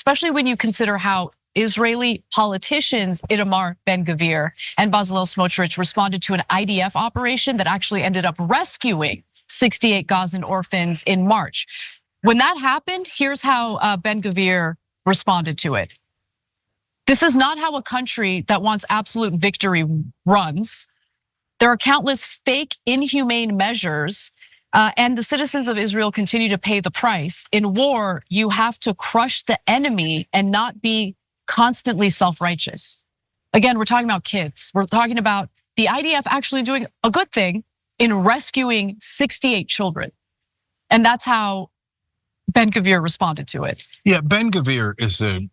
especially when you consider how Israeli politicians Itamar Ben-Gvir and Bezalel Smotrich responded to an IDF operation that actually ended up rescuing 68 Gazan orphans in March. When that happened, here's how Ben-Gvir responded to it. This is not how a country that wants absolute victory runs. There are countless fake, inhumane measures, and the citizens of Israel continue to pay the price. In war, you have to crush the enemy and not be constantly self-righteous. Again, we're talking about kids. We're talking about the IDF actually doing a good thing in rescuing 68 children. And that's how Ben-Gvir responded to it. Yeah, Ben-Gvir is a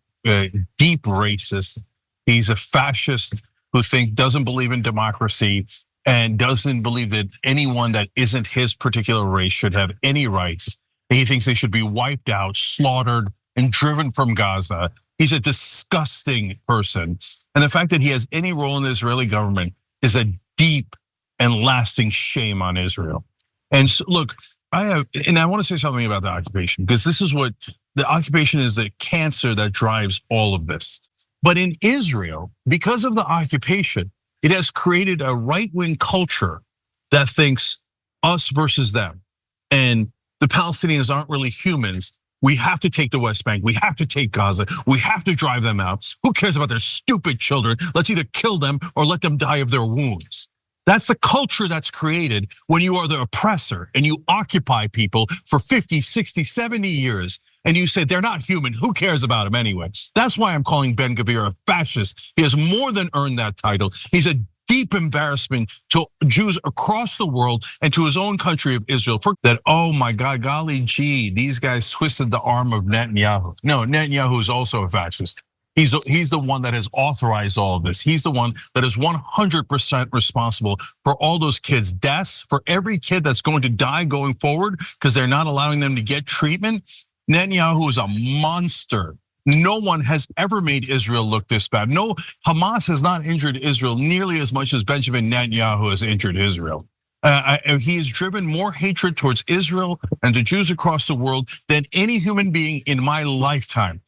deep racist. He's a fascist who doesn't believe in democracy and doesn't believe that anyone that isn't his particular race should have any rights. And he thinks they should be wiped out, slaughtered, and driven from Gaza. He's a disgusting person. And the fact that he has any role in the Israeli government is a deep and lasting shame on Israel. And so, look, I want to say something about the occupation, because this is what the occupation is, the cancer that drives all of this. But in Israel, because of the occupation, it has created a right-wing culture that thinks us versus them. And the Palestinians aren't really humans. We have to take the West Bank. We have to take Gaza. We have to drive them out. Who cares about their stupid children? Let's either kill them or let them die of their wounds. That's the culture that's created when you are the oppressor and you occupy people for 50, 60, 70 years. And you say they're not human. Who cares about them anyway? That's why I'm calling Ben-Gvir a fascist. He has more than earned that title. He's a deep embarrassment to Jews across the world and to his own country of Israel. For that, oh my God, golly gee, these guys twisted the arm of Netanyahu. No, Netanyahu is also a fascist. He's the one that has authorized all of this. He's the one that is 100% responsible for all those kids' deaths, for every kid that's going to die going forward because they're not allowing them to get treatment. Netanyahu is a monster. No one has ever made Israel look this bad. No, Hamas has not injured Israel nearly as much as Benjamin Netanyahu has injured Israel. He has driven more hatred towards Israel and the Jews across the world than any human being in my lifetime.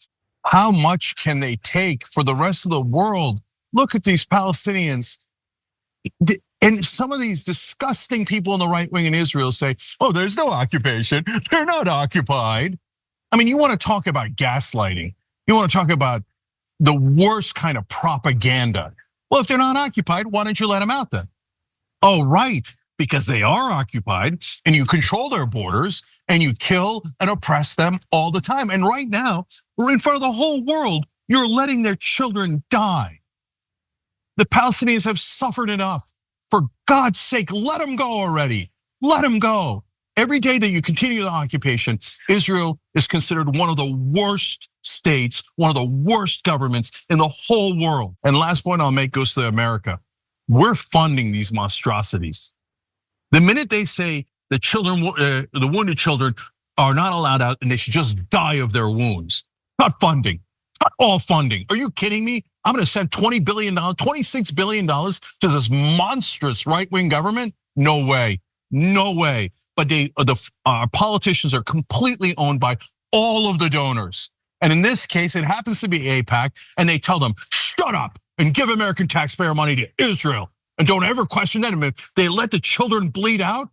How much can they take for the rest of the world? Look at these Palestinians. And some of these disgusting people in the right wing in Israel say, oh, there's no occupation. They're not occupied. I mean, you want to talk about gaslighting. You want to talk about the worst kind of propaganda. Well, if they're not occupied, why don't you let them out then? Oh, right, because they are occupied and you control their borders and you kill and oppress them all the time. And right now, we're in front of the whole world. You're letting their children die. The Palestinians have suffered enough. For God's sake, let them go already. Let them go. Every day that you continue the occupation, Israel is considered one of the worst states, one of the worst governments in the whole world. And last point I'll make goes to America. We're funding these monstrosities. The minute they say the children, the wounded children are not allowed out and they should just die of their wounds. Not funding, not all funding. Are you kidding me? I'm gonna send $20 billion, $26 billion to this monstrous right-wing government? No way, no way. But our politicians are completely owned by all of the donors. And in this case, it happens to be AIPAC, and they tell them, shut up and give American taxpayer money to Israel. And don't ever question that. If they let the children bleed out,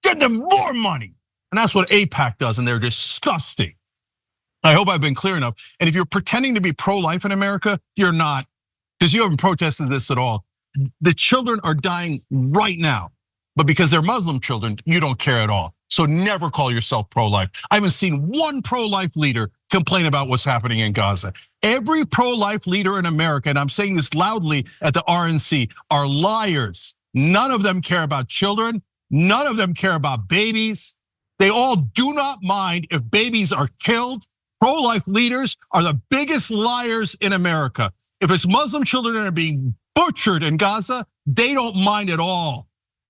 get them more money. And that's what AIPAC does, and they're disgusting. I hope I've been clear enough. And if you're pretending to be pro-life in America, you're not, because you haven't protested this at all. The children are dying right now, but because they're Muslim children, you don't care at all. So never call yourself pro-life. I haven't seen one pro-life leader complain about what's happening in Gaza. Every pro-life leader in America, and I'm saying this loudly at the RNC, are liars. None of them care about children. None of them care about babies. They all do not mind if babies are killed. Pro-life leaders are the biggest liars in America. If it's Muslim children that are being butchered in Gaza, they don't mind at all.